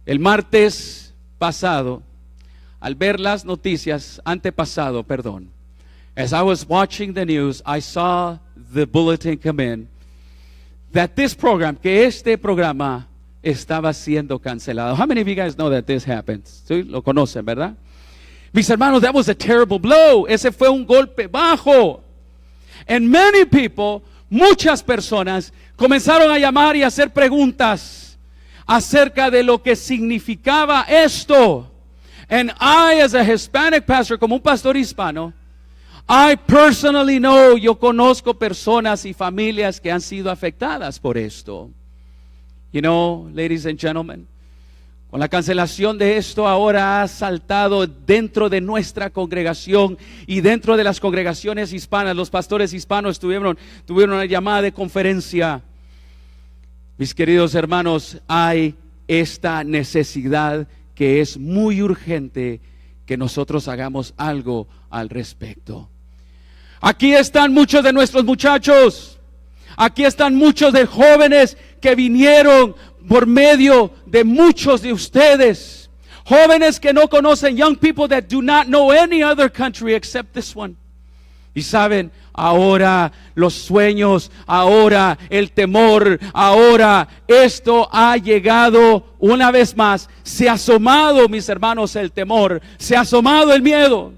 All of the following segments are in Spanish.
El martes pasado, al ver las noticias, antepasado, perdón, as I was watching the news, I saw the bulletin come in that this program, que este programa estaba siendo cancelado. How many of you guys know that this happens? ¿Sí? Lo conocen, ¿verdad? Mis hermanos, that was a terrible blow. Ese fue un golpe bajo. And many people, muchas personas, comenzaron a llamar y a hacer preguntas acerca de lo que significaba esto. And I, as a Hispanic pastor, como un pastor hispano, I personally know, yo conozco personas y familias que han sido afectadas por esto. You know, ladies and gentlemen, con la cancelación de esto ahora ha saltado dentro de nuestra congregación y dentro de las congregaciones hispanas. Los pastores hispanos tuvieron una llamada de conferencia. Mis queridos hermanos, hay esta necesidad que es muy urgente que nosotros hagamos algo al respecto. Aquí están muchos de nuestros muchachos. Aquí están muchos de jóvenes que vinieron por medio de muchos de ustedes. Jóvenes que no conocen, young people that do not know any other country except this one. Y saben, ahora los sueños, ahora el temor, ahora esto ha llegado una vez más. Se ha asomado, mis hermanos, el temor, se ha asomado el miedo.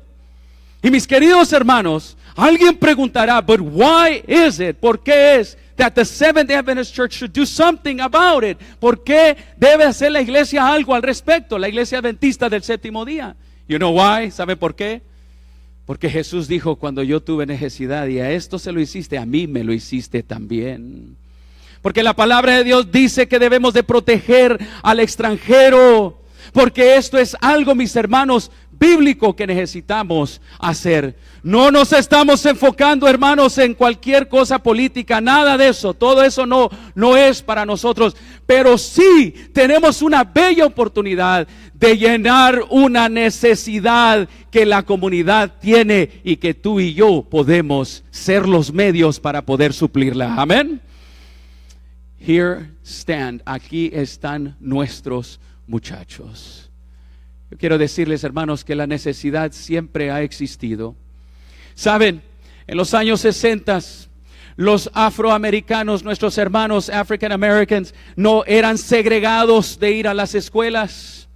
Y mis queridos hermanos, alguien preguntará, but why is it? ¿Por qué es that the Seventh-day Adventist Church should do something about it? ¿Por qué debe hacer la iglesia algo al respecto? La iglesia adventista del séptimo día. You know why? ¿Sabe por qué? Porque Jesús dijo, cuando yo tuve necesidad y a esto se lo hiciste, a mí me lo hiciste también. Porque la palabra de Dios dice que debemos de proteger al extranjero. Porque esto es algo, mis hermanos, bíblico que necesitamos hacer. No nos estamos enfocando, hermanos, en cualquier cosa política, nada de eso. Todo eso no es para nosotros. Pero sí tenemos una bella oportunidad de llenar una necesidad que la comunidad tiene y que tú y yo podemos ser los medios para poder suplirla. Amén. Here stand. Aquí están nuestros muchachos. Yo quiero decirles, hermanos, que la necesidad siempre ha existido. Saben, en los años 60, los afroamericanos, nuestros hermanos African Americans, no eran segregados de ir a las escuelas.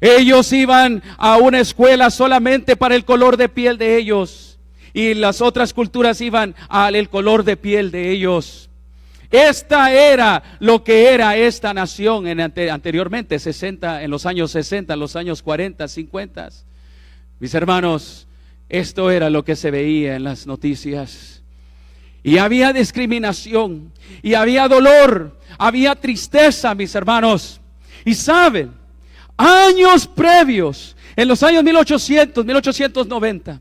Ellos iban a una escuela solamente para el color de piel de ellos, y las otras culturas iban al color de piel de ellos. Esta era lo que era esta nación anteriormente, en los años 60, en los años 40, 50. Mis hermanos, esto era lo que se veía en las noticias. Y había discriminación, y había dolor, había tristeza, mis hermanos. Y saben, años previos, en los años 1890,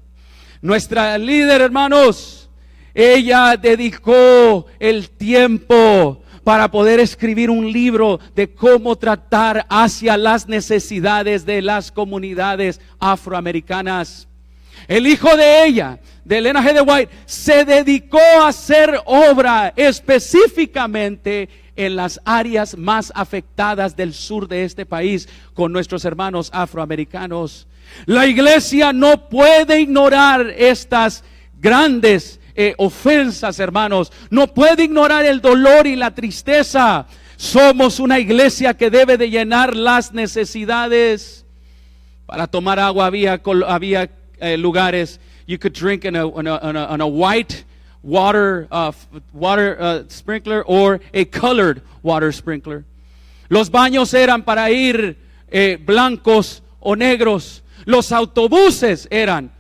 nuestra líder, hermanos, ella dedicó el tiempo para poder escribir un libro de cómo tratar hacia las necesidades de las comunidades afroamericanas. El hijo de ella, de Elena G. de White, se dedicó a hacer obra específicamente en las áreas más afectadas del sur de este país con nuestros hermanos afroamericanos. La iglesia no puede ignorar estas grandes ofensas, hermanos. No puede ignorar el dolor y la tristeza. Somos una iglesia que debe de llenar las necesidades. Para tomar agua había lugares. You could drink on a white water sprinkler or a colored water sprinkler. Los baños eran para ir blancos o negros. Los autobuses eran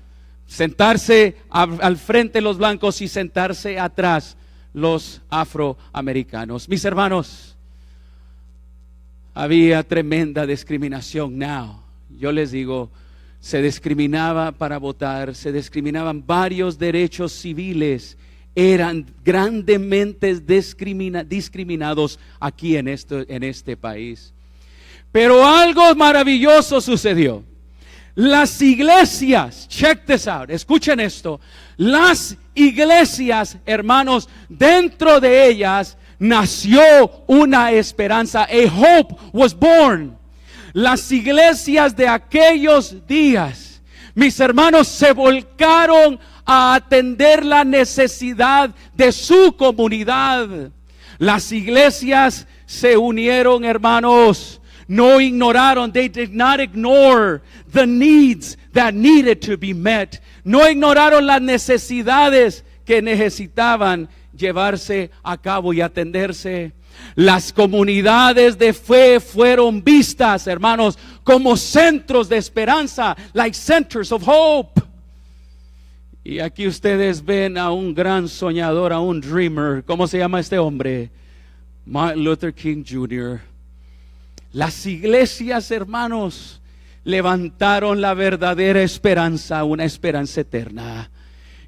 sentarse al frente los blancos y sentarse atrás los afroamericanos. Mis hermanos, había tremenda discriminación. Yo les digo, se discriminaba para votar, se discriminaban varios derechos civiles, eran grandemente discriminados aquí en este país. Pero algo maravilloso sucedió. Las iglesias, check this out, escuchen esto. Las iglesias, hermanos, dentro de ellas nació una esperanza. A hope was born. Las iglesias de aquellos días, mis hermanos, se volcaron a atender la necesidad de su comunidad. Las iglesias se unieron, hermanos. No ignoraron. They did not ignore the needs that needed to be met. No ignoraron las necesidades que necesitaban llevarse a cabo y atenderse. Las comunidades de fe fueron vistas, hermanos, como centros de esperanza, like centers of hope. Y aquí ustedes ven a un gran soñador, a un dreamer. ¿Cómo se llama este hombre? Martin Luther King Jr. Las iglesias, hermanos, levantaron la verdadera esperanza, una esperanza eterna.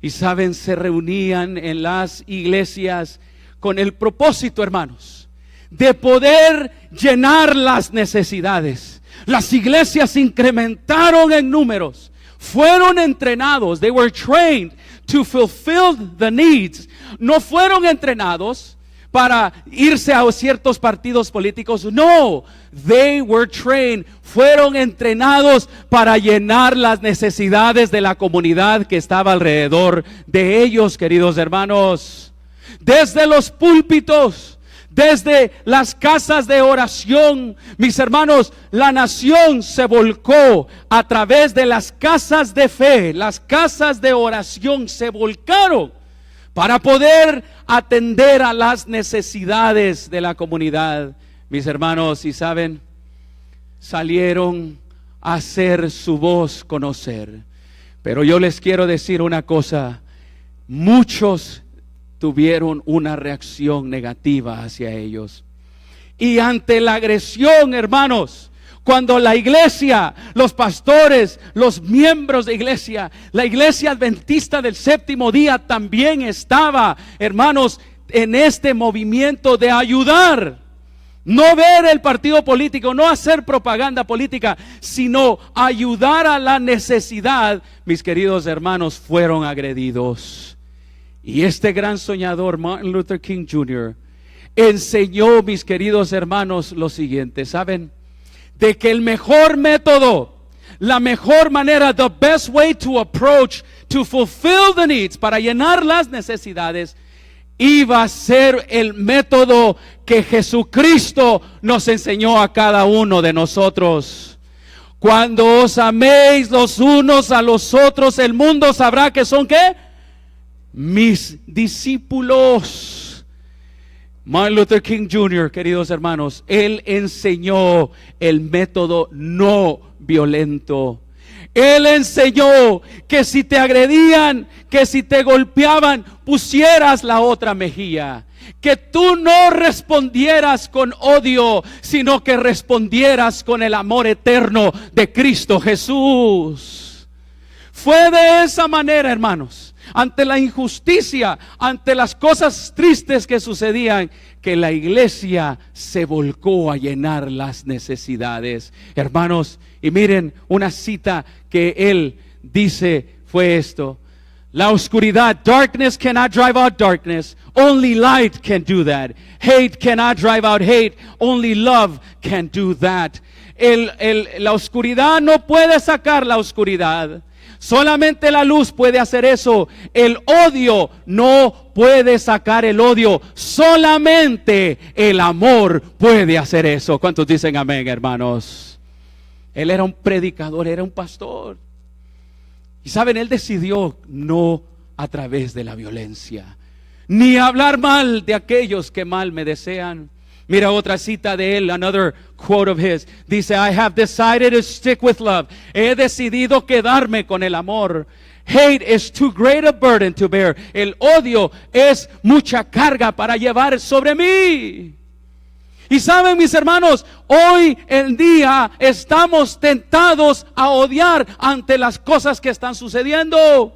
Y saben, se reunían en las iglesias con el propósito, hermanos, de poder llenar las necesidades. Las iglesias se incrementaron en números, fueron entrenados, they were trained to fulfill the needs. No fueron entrenados para irse a ciertos partidos políticos. No, they were trained, fueron entrenados para llenar las necesidades de la comunidad que estaba alrededor de ellos, queridos hermanos. Desde los púlpitos, desde las casas de oración, mis hermanos, la nación se volcó a través de las casas de fe, las casas de oración se volcaron para poder atender a las necesidades de la comunidad. Mis hermanos, y saben, salieron a hacer su voz conocer. Pero yo les quiero decir una cosa, muchos tuvieron una reacción negativa hacia ellos. Y ante la agresión, hermanos, cuando la iglesia, los pastores, los miembros de iglesia, la iglesia adventista del séptimo día también estaba, hermanos, en este movimiento de ayudar. No ver el partido político, no hacer propaganda política, sino ayudar a la necesidad. Mis queridos hermanos, fueron agredidos. Y este gran soñador, Martin Luther King Jr., enseñó, mis queridos hermanos, lo siguiente. ¿Saben? De que el mejor método, la mejor manera, the best way to approach, to fulfill the needs, para llenar las necesidades, iba a ser el método que Jesucristo nos enseñó a cada uno de nosotros. Cuando os améis los unos a los otros, el mundo sabrá que son, ¿qué? Mis discípulos. Martin Luther King Jr., queridos hermanos, él enseñó el método no violento. Él enseñó que si te agredían, que si te golpeaban, pusieras la otra mejilla. Que tú no respondieras con odio, sino que respondieras con el amor eterno de Cristo Jesús. Fue de esa manera, hermanos, ante la injusticia, ante las cosas tristes que sucedían, que la iglesia se volcó a llenar las necesidades. Hermanos, y miren una cita que él dice fue esto: la oscuridad, darkness cannot drive out darkness, only light can do that. Hate cannot drive out hate, only love can do that. La oscuridad no puede sacar la oscuridad. Solamente la luz puede hacer eso. El odio no puede sacar el odio. Solamente el amor puede hacer eso. ¿Cuántos dicen amén, hermanos? Él era un predicador, era un pastor. Y saben, él decidió no a través de la violencia, ni hablar mal de aquellos que mal me desean. Mira otra cita de él, another quote of his. Dice, I have decided to stick with love. He decidido quedarme con el amor. Hate is too great a burden to bear. El odio es mucha carga para llevar sobre mí. Y saben, mis hermanos, hoy en día estamos tentados a odiar ante las cosas que están sucediendo.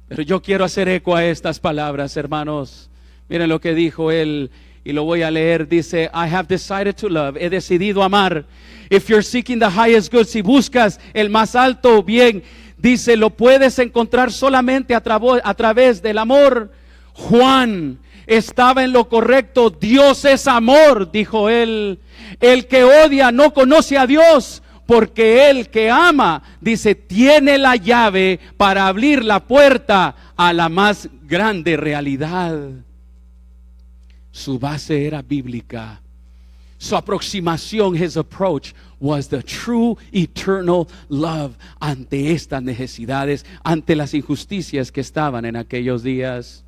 Pero yo quiero hacer eco a estas palabras, hermanos. Miren lo que dijo él. Y lo voy a leer, dice, I have decided to love, he decidido amar. If you're seeking the highest good, si buscas el más alto bien, dice, lo puedes encontrar solamente a través del amor. Juan, estaba en lo correcto. Dios es amor, dijo él. El que odia no conoce a Dios, porque el que ama, dice, tiene la llave para abrir la puerta a la más grande realidad. Su base era bíblica. Su aproximación, his approach, was the true eternal love ante estas necesidades, ante las injusticias que estaban en aquellos días.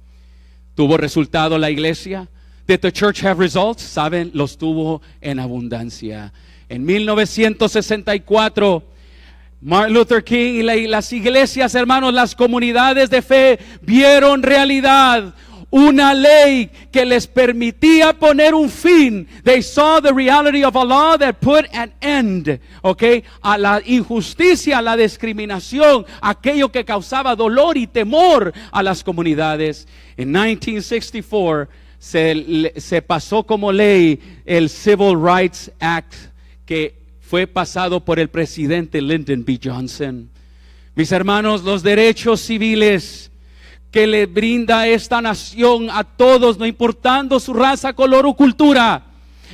¿Tuvo resultado la iglesia? Did the church have results? Saben, los tuvo en abundancia. En 1964, Martin Luther King y las iglesias, hermanos, las comunidades de fe vieron realidad una ley que les permitía poner un fin. They saw the reality of a law that put an end, okay, a la injusticia, a la discriminación, aquello que causaba dolor y temor a las comunidades. En 1964 se pasó como ley el Civil Rights Act, que fue pasado por el presidente Lyndon B. Johnson. Mis hermanos, los derechos civiles que le brinda esta nación a todos, no importando su raza, color o cultura.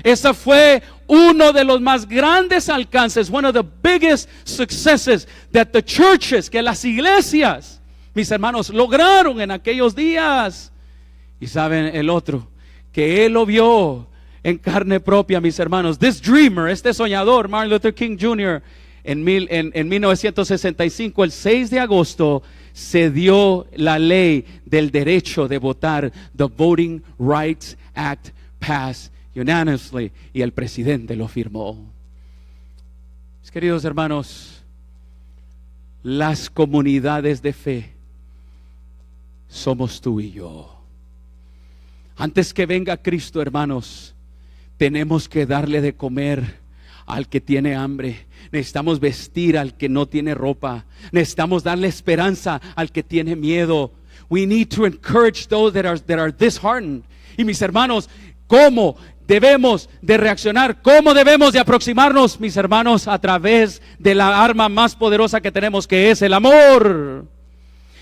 Ese fue uno de los más grandes alcances, one of the biggest successes that the churches, que las iglesias, mis hermanos, lograron en aquellos días. Y saben el otro, que él lo vio en carne propia, mis hermanos. This dreamer, este soñador, Martin Luther King Jr., en 1965, el 6 de agosto, se dio la ley del derecho de votar. The Voting Rights Act passed unanimously, y el presidente lo firmó. Mis queridos hermanos, las comunidades de fe somos tú y yo. Antes que venga Cristo, hermanos, tenemos que darle de comer al que tiene hambre. Necesitamos vestir al que no tiene ropa. Necesitamos darle esperanza al que tiene miedo. We need to encourage those that are disheartened. Y mis hermanos, ¿cómo debemos de reaccionar? ¿Cómo debemos de aproximarnos, mis hermanos? A través de la arma más poderosa que tenemos, que es el amor.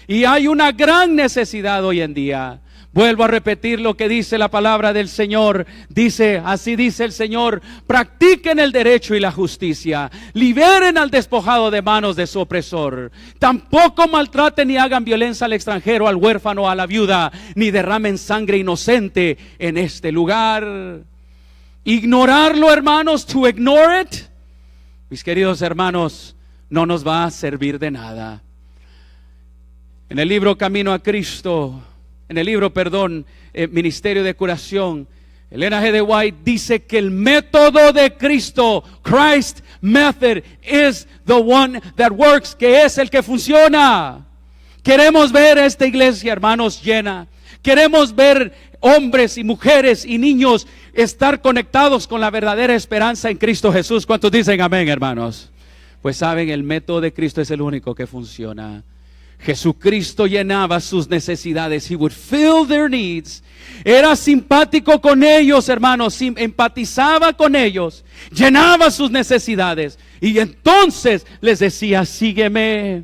Y hay una gran necesidad hoy en día. Vuelvo a repetir lo que dice la palabra del Señor. Dice, así dice el Señor: practiquen el derecho y la justicia, liberen al despojado de manos de su opresor, tampoco maltraten ni hagan violencia al extranjero, al huérfano, a la viuda, ni derramen sangre inocente en este lugar. Ignorarlo, hermanos, to ignore it, mis queridos hermanos, no nos va a servir de nada. En el libro Camino a Cristo, en el libro, Ministerio de Curación, Elena G. de White dice que el método de Cristo, Christ method, is the one that works, que es el que funciona. Queremos ver esta iglesia, hermanos, llena. Queremos ver hombres y mujeres y niños estar conectados con la verdadera esperanza en Cristo Jesús. ¿Cuántos dicen amén, hermanos? Pues saben, el método de Cristo es el único que funciona. Jesucristo llenaba sus necesidades. He would fill their needs. Era simpático con ellos, hermanos. Empatizaba con ellos. Llenaba sus necesidades. Y entonces les decía: sígueme.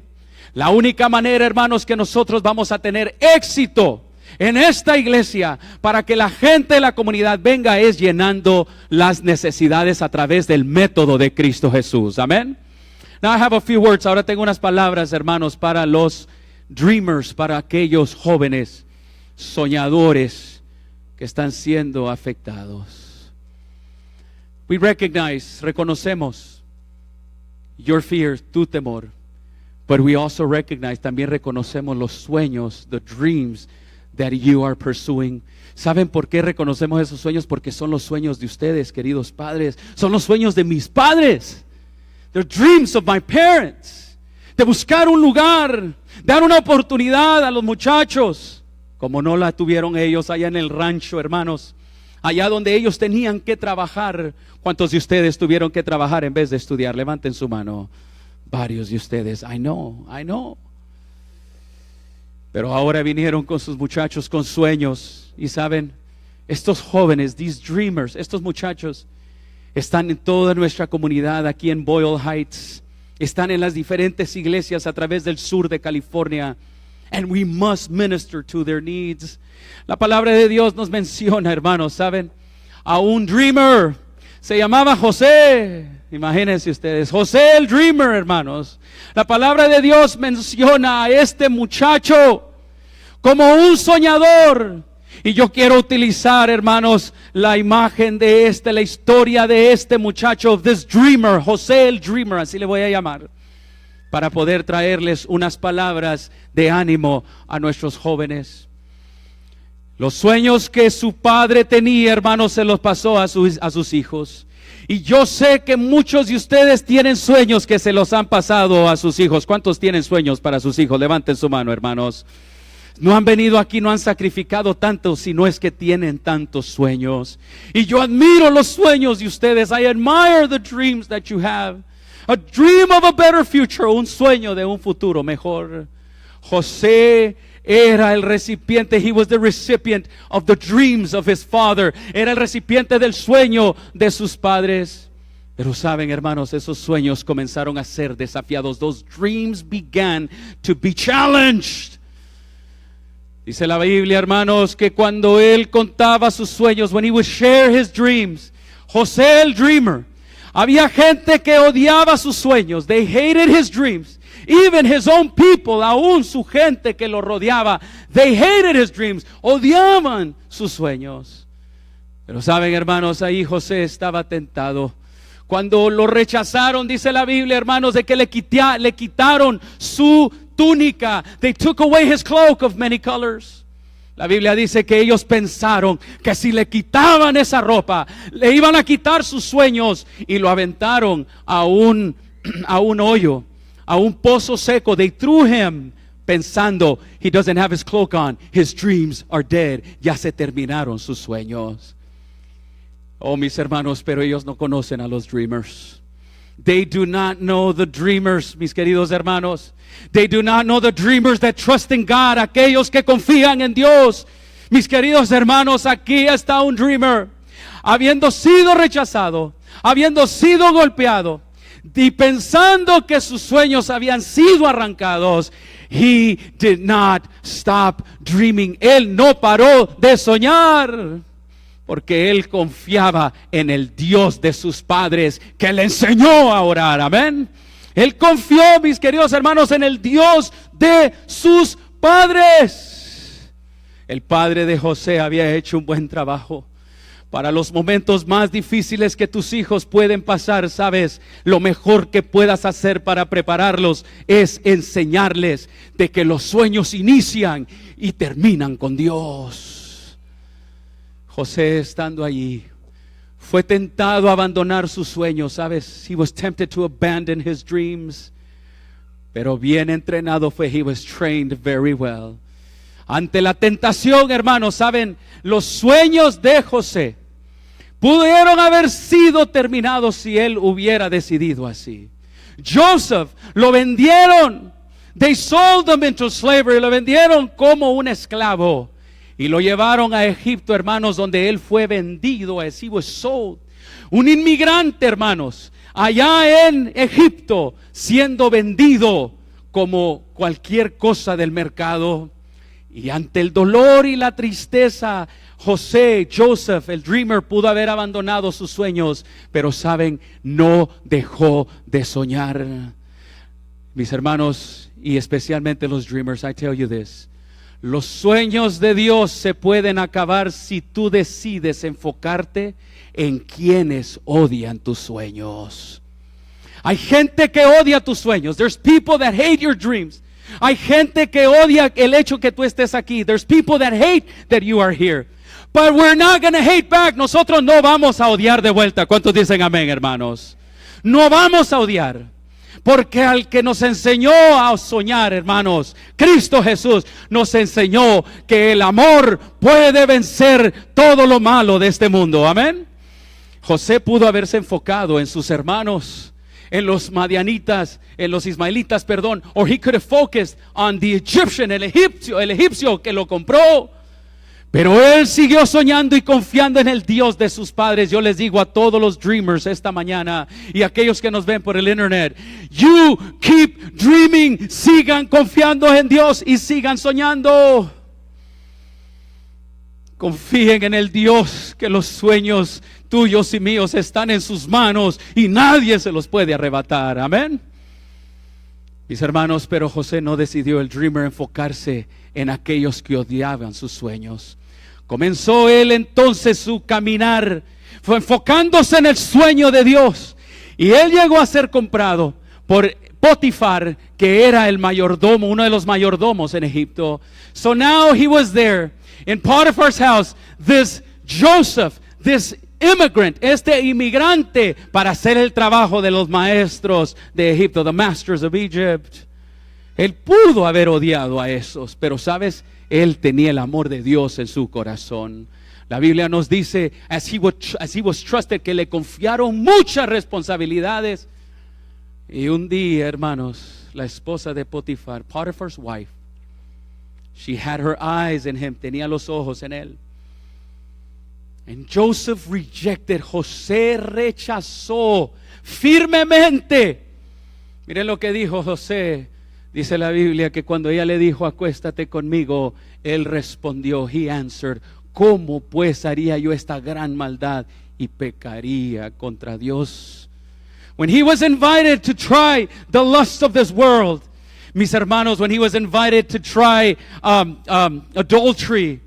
La única manera, hermanos, que nosotros vamos a tener éxito en esta iglesia para que la gente de la comunidad venga es llenando las necesidades a través del método de Cristo Jesús. Amén. Now I have a few words. Ahora tengo unas palabras, hermanos, para los dreamers, para aquellos jóvenes soñadores que están siendo afectados. We reconocemos your fear, tu temor, but we also recognize, también reconocemos los sueños, the dreams that you are pursuing. ¿Saben por qué reconocemos esos sueños? Porque son los sueños de ustedes, queridos padres. Son los sueños de mis padres. The dreams of my parents. De buscar un lugar, dar una oportunidad a los muchachos, como no la tuvieron ellos allá en el rancho, hermanos. Allá donde ellos tenían que trabajar. ¿Cuántos de ustedes tuvieron que trabajar en vez de estudiar? Levanten su mano. Varios de ustedes. I know. Pero ahora vinieron con sus muchachos con sueños. Y saben, estos jóvenes, these dreamers, estos muchachos, están en toda nuestra comunidad aquí en Boyle Heights. Están en las diferentes iglesias a través del sur de California. And we must minister to their needs. La palabra de Dios nos menciona, hermanos, ¿saben? A un dreamer. Se llamaba José. Imagínense ustedes, José el dreamer, hermanos. La palabra de Dios menciona a este muchacho como un soñador. Y yo quiero utilizar, hermanos, la imagen de la historia de este muchacho, this dreamer, José el dreamer, así le voy a llamar, para poder traerles unas palabras de ánimo a nuestros jóvenes. Los sueños que su padre tenía, hermanos, se los pasó a sus hijos. Y yo sé que muchos de ustedes tienen sueños que se los han pasado a sus hijos. ¿Cuántos tienen sueños para sus hijos? Levanten su mano, hermanos. No han venido aquí, no han sacrificado tanto, sino es que tienen tantos sueños. Y yo admiro los sueños de ustedes. I admire the dreams that you have. A dream of a better future, un sueño de un futuro mejor. José era el recipiente, he was the recipient of the dreams of his father. Era el recipiente del sueño de sus padres. Pero saben, hermanos, esos sueños comenzaron a ser desafiados. Those dreams began to be challenged. Dice la Biblia, hermanos, que cuando él contaba sus sueños, when he would share his dreams, José el dreamer, había gente que odiaba sus sueños. They hated his dreams. Even his own people, aún su gente que lo rodeaba, they hated his dreams, odiaban sus sueños. Pero saben, hermanos, ahí José estaba tentado. Cuando lo rechazaron, dice la Biblia, hermanos, de que le quitaron su túnica. They took away his cloak of many colors. La Biblia dice que ellos pensaron que si le quitaban esa ropa, le iban a quitar sus sueños, y lo aventaron a un hoyo, a un pozo seco. They threw him pensando, he doesn't have his cloak on, his dreams are dead. Ya se terminaron sus sueños. Oh, mis hermanos, pero ellos no conocen a los dreamers. They do not know the dreamers, mis queridos hermanos. They do not know the dreamers that trust in God, aquellos que confían en Dios. Mis queridos hermanos, aquí está un dreamer, habiendo sido rechazado, habiendo sido golpeado, y pensando que sus sueños habían sido arrancados. He did not stop dreaming. Él no paró de soñar, porque él confiaba en el Dios de sus padres, que le enseñó a orar. Amén. Él confió, mis queridos hermanos, en el Dios de sus padres. El padre de José había hecho un buen trabajo. Para los momentos más difíciles que tus hijos pueden pasar, sabes, lo mejor que puedas hacer para prepararlos es enseñarles de que los sueños inician y terminan con Dios. José, estando allí, fue tentado a abandonar sus sueños, ¿sabes? He was tempted to abandon his dreams. Pero bien entrenado fue. He was trained very well. Ante la tentación, hermanos, ¿saben? Los sueños de José pudieron haber sido terminados si él hubiera decidido así. Joseph, lo vendieron. They sold him into slavery. Lo vendieron como un esclavo. Y lo llevaron a Egipto, hermanos, donde él fue vendido, as he was sold. Un inmigrante, hermanos, allá en Egipto, siendo vendido como cualquier cosa del mercado. Y ante el dolor y la tristeza, Joseph, el dreamer, pudo haber abandonado sus sueños, pero saben, no dejó de soñar. Mis hermanos, y especialmente los dreamers, I tell you this. Los sueños de Dios se pueden acabar si tú decides enfocarte en quienes odian tus sueños. Hay gente que odia tus sueños. There's people that hate your dreams. Hay gente que odia el hecho que tú estés aquí. There's people that hate that you are here. But we're not going to hate back. Nosotros no vamos a odiar de vuelta. ¿Cuántos dicen amén, hermanos? No vamos a odiar. Porque al que nos enseñó a soñar, hermanos, Cristo Jesús, nos enseñó que el amor puede vencer todo lo malo de este mundo. Amén. José pudo haberse enfocado en sus hermanos, en los madianitas, en los ismaelitas, perdón. Or he could have focused on the Egyptian, el egipcio que lo compró. Pero él siguió soñando y confiando en el Dios de sus padres. Yo les digo a todos los dreamers esta mañana y a aquellos que nos ven por el internet, you keep dreaming, sigan confiando en Dios y sigan soñando. Confíen en el Dios, que los sueños tuyos y míos están en sus manos y nadie se los puede arrebatar. Amén. Mis hermanos, pero José no decidió, el dreamer, enfocarse en aquellos que odiaban sus sueños. Comenzó él entonces su caminar, fue enfocándose en el sueño de Dios. Y él llegó a ser comprado por Potifar, que era el mayordomo, uno de los mayordomos en Egipto. So now he was there in Potiphar's house, this Joseph, this immigrant, este inmigrante, para hacer el trabajo de los maestros de Egipto, the masters of Egypt. Él pudo haber odiado a esos, pero sabes, él tenía el amor de Dios en su corazón. La Biblia nos dice, as he was trusted, que le confiaron muchas responsabilidades. Y un día, hermanos, la esposa de Potifar, Potiphar's wife, she had her eyes in him, tenía los ojos en él. And Joseph rejected, José rechazó firmemente. Miren lo que dijo José. Dice la Biblia que cuando ella le dijo, acuéstate conmigo, él respondió, he answered, ¿cómo pues haría yo esta gran maldad y pecaría contra Dios? When he was invited to try the lust of this world, mis hermanos, when he was invited to try adultery,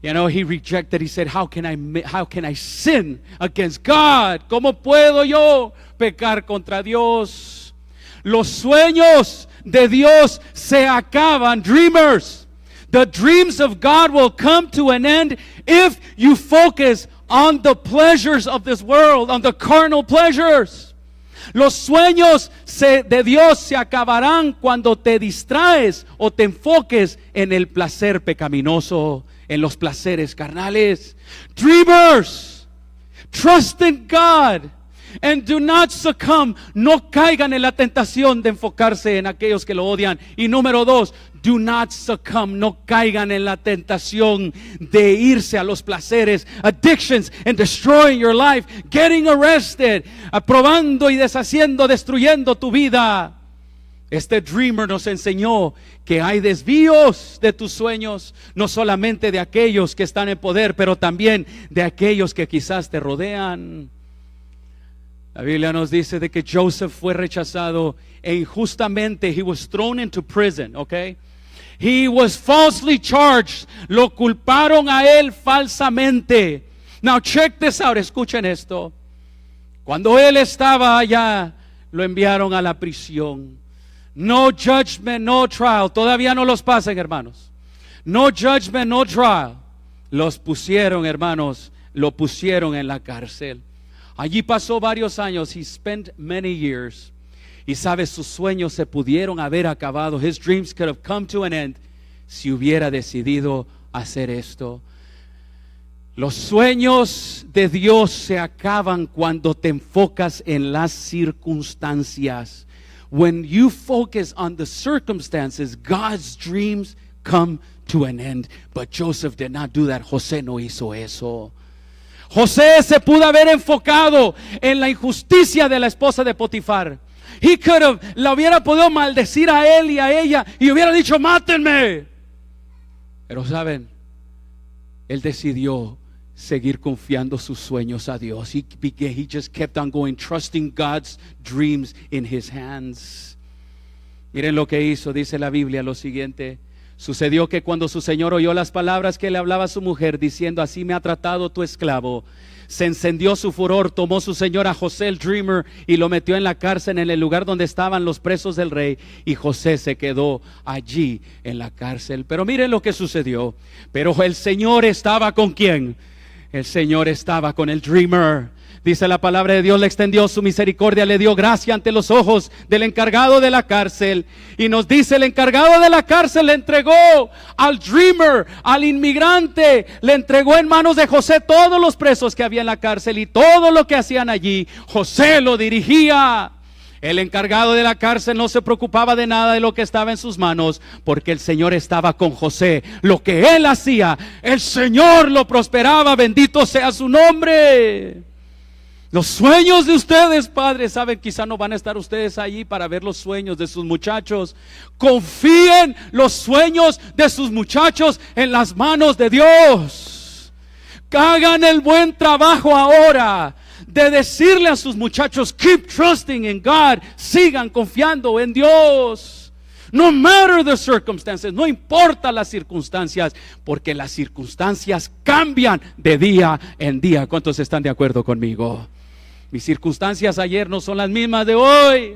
you know, he rejected. He said, how can I sin against God? ¿Cómo puedo yo pecar contra Dios? Los sueños de Dios se acaban, dreamers. The dreams of God will come to an end if you focus on the pleasures of this world, on the carnal pleasures. Los sueños de Dios se acabarán cuando te distraes o te enfoques en el placer pecaminoso, en los placeres carnales. Dreamers, trust in God. And do not succumb. No caigan en la tentación de enfocarse en aquellos que lo odian. Y número 2, do not succumb. No caigan en la tentación de irse a los placeres, addictions, and destroying your life, getting arrested, aprobando y deshaciendo, destruyendo tu vida. Este dreamer nos enseñó que hay desvíos de tus sueños, no solamente de aquellos que están en poder, pero también de aquellos que quizás te rodean. La Biblia nos dice de que Joseph fue rechazado e injustamente, he was thrown into prison, okay? He was falsely charged. Lo culparon a él falsamente. Now check this out, escuchen esto. Cuando él estaba allá, lo enviaron a la prisión. No judgment, no trial. Todavía no los pasan, hermanos. No judgment, no trial. Los pusieron, hermanos, lo pusieron en la cárcel. Allí pasó varios años. He spent many years. Y sabes, sus sueños se pudieron haber acabado. His dreams could have come to an end si hubiera decidido hacer esto. Los sueños de Dios se acaban cuando te enfocas en las circunstancias. When you focus on the circumstances, God's dreams come to an end. But Joseph did not do that. José no hizo eso. José se pudo haber enfocado en la injusticia de la esposa de Potifar. He could have, la hubiera podido maldecir a él y a ella y hubiera dicho, mátenme. Pero saben, él decidió seguir confiando sus sueños a Dios. He just kept on going, trusting God's dreams in his hands. Miren lo que hizo, dice la Biblia lo siguiente. Sucedió que cuando su señor oyó las palabras que le hablaba a su mujer, diciendo, así me ha tratado tu esclavo, se encendió su furor, tomó su señor a José el dreamer y lo metió en la cárcel, en el lugar donde estaban los presos del rey, y José se quedó allí en la cárcel. Pero miren lo que sucedió. Pero el Señor estaba ¿con quién? El Señor estaba con el dreamer. Dice la palabra de Dios, le extendió su misericordia, le dio gracia ante los ojos del encargado de la cárcel. Y nos dice, el encargado de la cárcel le entregó al dreamer, al inmigrante, le entregó en manos de José todos los presos que había en la cárcel y todo lo que hacían allí. José lo dirigía. El encargado de la cárcel no se preocupaba de nada de lo que estaba en sus manos, porque el Señor estaba con José. Lo que él hacía, el Señor lo prosperaba. Bendito sea su nombre. Los sueños de ustedes, padres, saben, quizá no van a estar ustedes allí para ver los sueños de sus muchachos. Confíen los sueños de sus muchachos en las manos de Dios. Hagan el buen trabajo ahora de decirle a sus muchachos, keep trusting in God, sigan confiando en Dios. No matter the circumstances, no importa las circunstancias, porque las circunstancias cambian de día en día. ¿Cuántos están de acuerdo conmigo? Mis circunstancias ayer no son las mismas de hoy.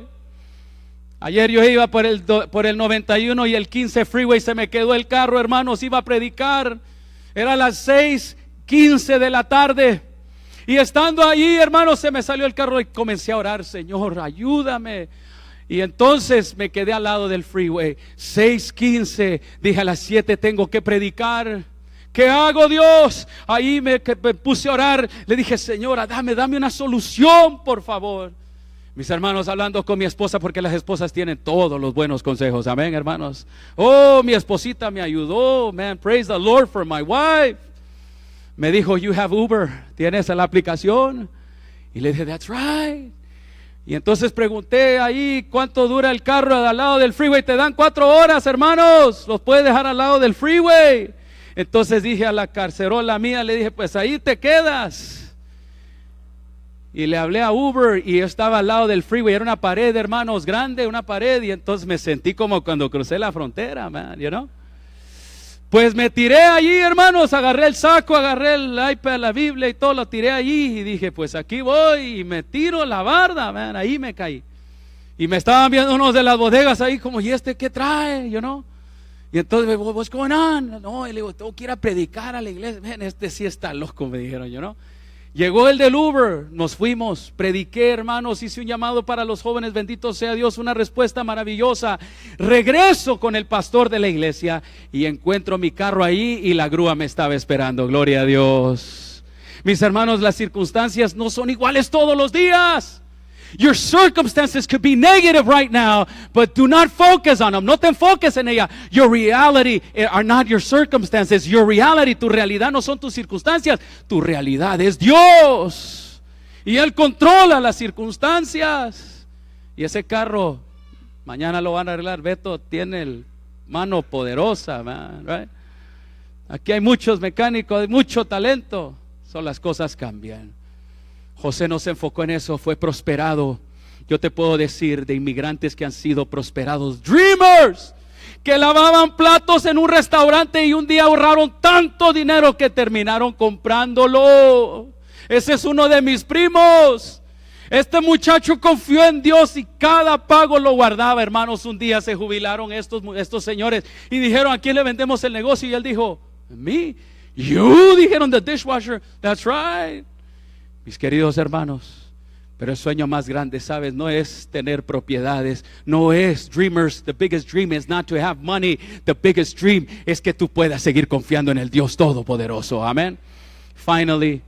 Ayer yo iba por el 91 y el 15 freeway, se me quedó el carro, hermanos, iba a predicar. Era las 6:15 de la tarde. Y estando allí, hermanos, se me salió el carro y comencé a orar, Señor, ayúdame. Y entonces me quedé al lado del freeway. 6:15, dije a las 7 tengo que predicar. ¿Qué hago, Dios? Ahí me puse a orar. Le dije, Señora, dame una solución, por favor. Mis hermanos, hablando con mi esposa, porque las esposas tienen todos los buenos consejos. Amén, hermanos. Oh, mi esposita me ayudó. Man, praise the Lord for my wife. Me dijo, you have Uber, ¿tienes la aplicación? Y le dije, that's right. Y entonces pregunté ahí, ¿cuánto dura el carro al lado del freeway? Te dan 4 horas, hermanos, los puedes dejar al lado del freeway. Entonces dije a la carcerola mía, le dije, pues ahí te quedas. Y le hablé a Uber y yo estaba al lado del freeway, era una pared, hermanos, grande, una pared. Y entonces me sentí como cuando crucé la frontera, man, you know. Pues me tiré allí, hermanos, agarré el saco, agarré el iPad, la Biblia y todo, lo tiré allí y dije, pues aquí voy y me tiro la barda, man, ahí me caí. Y me estaban viendo unos de las bodegas ahí como, ¿y este qué trae? You know? Y entonces, what's going on? No, y le digo, tengo que ir a predicar a la iglesia. Man, este sí está loco, me dijeron, you know? Llegó el del Uber, nos fuimos, prediqué, hermanos, hice un llamado para los jóvenes, bendito sea Dios, una respuesta maravillosa. Regreso con el pastor de la iglesia y encuentro mi carro ahí y la grúa me estaba esperando, gloria a Dios. Mis hermanos, las circunstancias no son iguales todos los días. Your circumstances could be negative right now, but do not focus on them. No te enfoques en ella. Your reality are not your circumstances. Your reality, tu realidad no son tus circunstancias. Tu realidad es Dios. Y Él controla las circunstancias. Y ese carro, mañana lo van a arreglar. Beto tiene el mano poderosa, man, right? Aquí hay muchos mecánicos, hay mucho talento. Son las cosas cambian. José no se enfocó en eso, fue prosperado. Yo te puedo decir de inmigrantes que han sido prosperados, dreamers, que lavaban platos en un restaurante y un día ahorraron tanto dinero que terminaron comprándolo. Ese es uno de mis primos. Este muchacho confió en Dios y cada pago lo guardaba, hermanos. Un día se jubilaron estos señores y dijeron, ¿a quién le vendemos el negocio? Y él dijo, me. You, dijeron, the dishwasher. That's right. Mis queridos hermanos, pero el sueño más grande, ¿sabes? No es tener propiedades, no es dreamers. The biggest dream is not to have money. The biggest dream es que tú puedas seguir confiando en el Dios Todopoderoso. Amén. Finally,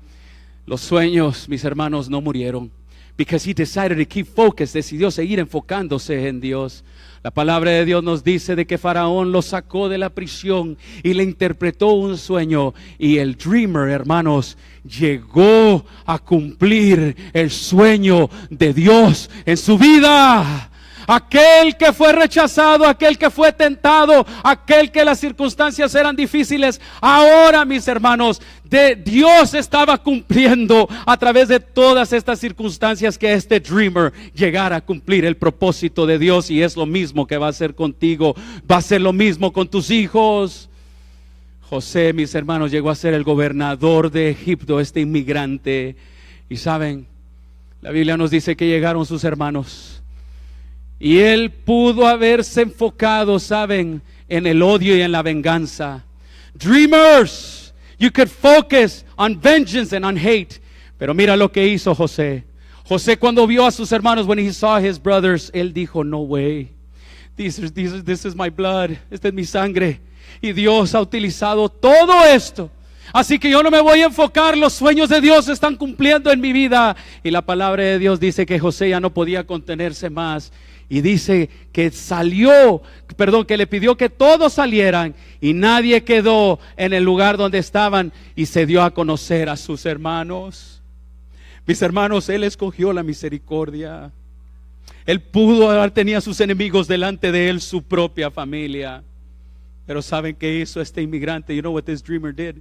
los sueños, mis hermanos, no murieron. Because he decided to keep focused, decidió seguir enfocándose en Dios. La palabra de Dios nos dice de que Faraón lo sacó de la prisión y le interpretó un sueño. Y el dreamer, hermanos, llegó a cumplir el sueño de Dios en su vida. Aquel que fue rechazado, aquel que fue tentado, aquel que las circunstancias eran difíciles, ahora, mis hermanos, Dios estaba cumpliendo a través de todas estas circunstancias que este dreamer llegara a cumplir el propósito de Dios. Y es lo mismo que va a hacer contigo, va a ser lo mismo con tus hijos. José, mis hermanos, llegó a ser el gobernador de Egipto, este inmigrante. Y saben, la Biblia nos dice que llegaron sus hermanos y él pudo haberse enfocado, saben, en el odio y en la venganza. Dreamers, you could focus on vengeance and on hate. Pero mira lo que hizo José. José, cuando vio a sus hermanos, when he saw his brothers, él dijo, no way, this is my blood, esta es mi sangre. Y Dios ha utilizado todo esto. Así que yo no me voy a enfocar, los sueños de Dios se están cumpliendo en mi vida. Y la palabra de Dios dice que José ya no podía contenerse más. Y dice que que le pidió que todos salieran y nadie quedó en el lugar donde estaban, y se dio a conocer a sus hermanos. Mis hermanos, Él escogió la misericordia. Él pudo haber tenido a sus enemigos delante de Él, su propia familia. Pero ¿saben qué hizo este inmigrante? You know what this dreamer did?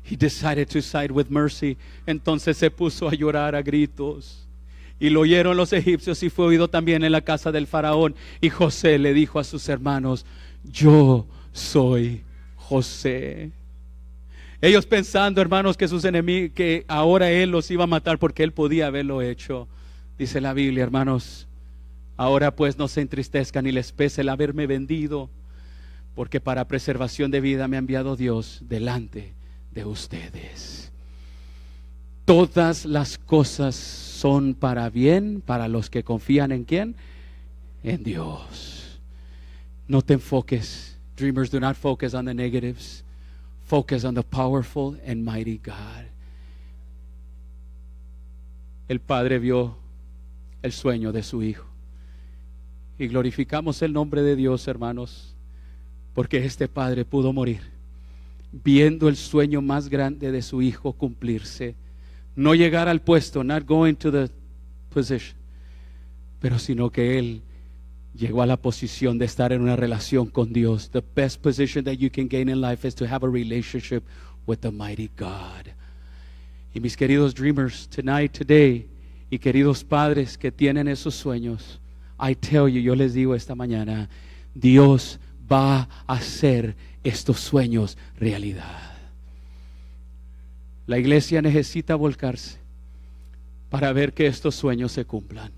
He decided to side with mercy. Entonces se puso a llorar a gritos. Y lo oyeron los egipcios y fue oído también en la casa del faraón. Y José le dijo a sus hermanos: yo soy José. Ellos pensando, hermanos, que sus enemigos, que ahora él los iba a matar porque él podía haberlo hecho. Dice la Biblia, hermanos: ahora pues no se entristezcan ni les pese el haberme vendido, porque para preservación de vida me ha enviado Dios delante de ustedes. Todas las cosas son para bien para los que confían en ¿quién? En Dios. No te enfoques. Dreamers, do not focus on the negatives. Focus on the powerful and mighty God. El Padre vio el sueño de su Hijo. Y glorificamos el nombre de Dios, hermanos, porque este Padre pudo morir viendo el sueño más grande de su Hijo cumplirse. No llegar al puesto, not going to the position, pero sino que Él llegó a la posición de estar en una relación con Dios. The best position that you can gain in life is to have a relationship with the mighty God. Y mis queridos dreamers, today, y queridos padres que tienen esos sueños, I tell you, yo les digo esta mañana, Dios va a hacer estos sueños realidad. La iglesia necesita volcarse para ver que estos sueños se cumplan.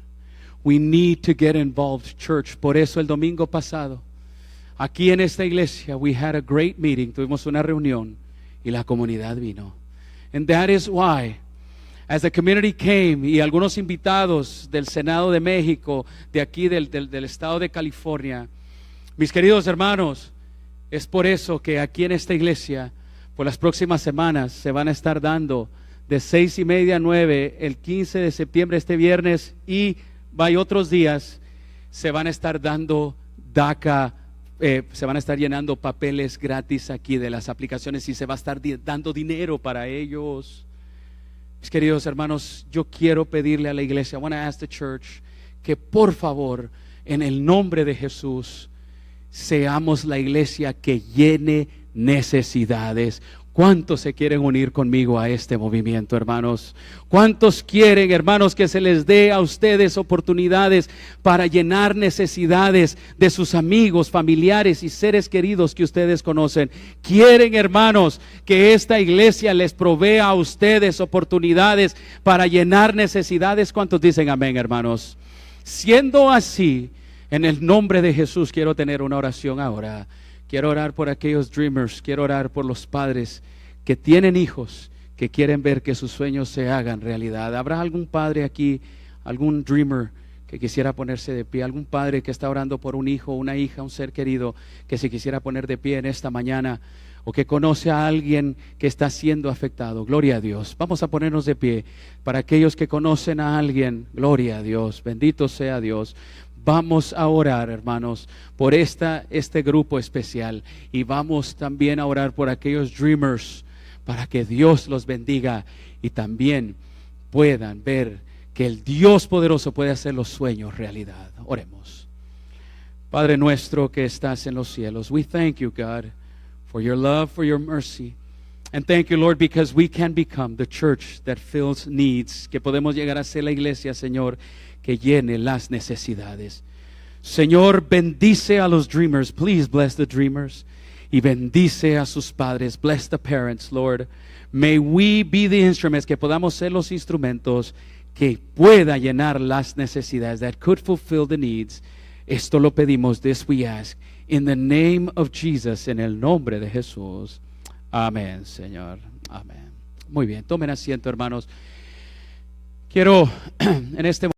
We need to get involved, church. Por eso el domingo pasado, aquí en esta iglesia, we had a great meeting. Tuvimos una reunión y la comunidad vino. And that is why, as the community came, y algunos invitados del Senado de México, de aquí del estado de California, mis queridos hermanos, es por eso que aquí en esta iglesia, por las próximas semanas, se van a estar dando de 6:30 a 9, el 15 de septiembre, este viernes, y hay otros días, se van a estar dando DACA, se van a estar llenando papeles gratis aquí de las aplicaciones, y se va a estar dando dinero para ellos. Mis queridos hermanos, yo quiero pedirle a la iglesia, I want to ask the church, que por favor, en el nombre de Jesús, seamos la iglesia que llene necesidades. ¿Cuántos se quieren unir conmigo a este movimiento, hermanos? ¿Cuántos quieren, hermanos, que se les dé a ustedes oportunidades para llenar necesidades de sus amigos, familiares y seres queridos que ustedes conocen? ¿Quieren, hermanos, que esta iglesia les provea a ustedes oportunidades para llenar necesidades? ¿Cuántos dicen amén, hermanos? Siendo así, en el nombre de Jesús, quiero tener una oración ahora. Quiero orar por aquellos dreamers, quiero orar por los padres que tienen hijos, que quieren ver que sus sueños se hagan realidad. ¿Habrá algún padre aquí, algún dreamer que quisiera ponerse de pie? ¿Algún padre que está orando por un hijo, una hija, un ser querido que se quisiera poner de pie en esta mañana? O que conoce a alguien que está siendo afectado. Gloria a Dios. Vamos a ponernos de pie. Para aquellos que conocen a alguien, gloria a Dios, bendito sea Dios. Vamos a orar, hermanos, por este grupo especial, y vamos también a orar por aquellos dreamers, para que Dios los bendiga y también puedan ver que el Dios poderoso puede hacer los sueños realidad. Oremos. Padre nuestro que estás en los cielos, we thank you, God, for your love, for your mercy. And thank you, Lord, because we can become the church that fills needs, que podemos llegar a ser la iglesia, Señor, que llene las necesidades. Señor, bendice a los dreamers. Please bless the dreamers. Y bendice a sus padres. Bless the parents, Lord. May we be the instruments, que podamos ser los instrumentos que pueda llenar las necesidades, that could fulfill the needs. Esto lo pedimos, this we ask, in the name of Jesus, en el nombre de Jesús. Amén, Señor. Amén. Muy bien, tomen asiento, hermanos. Quiero en este momento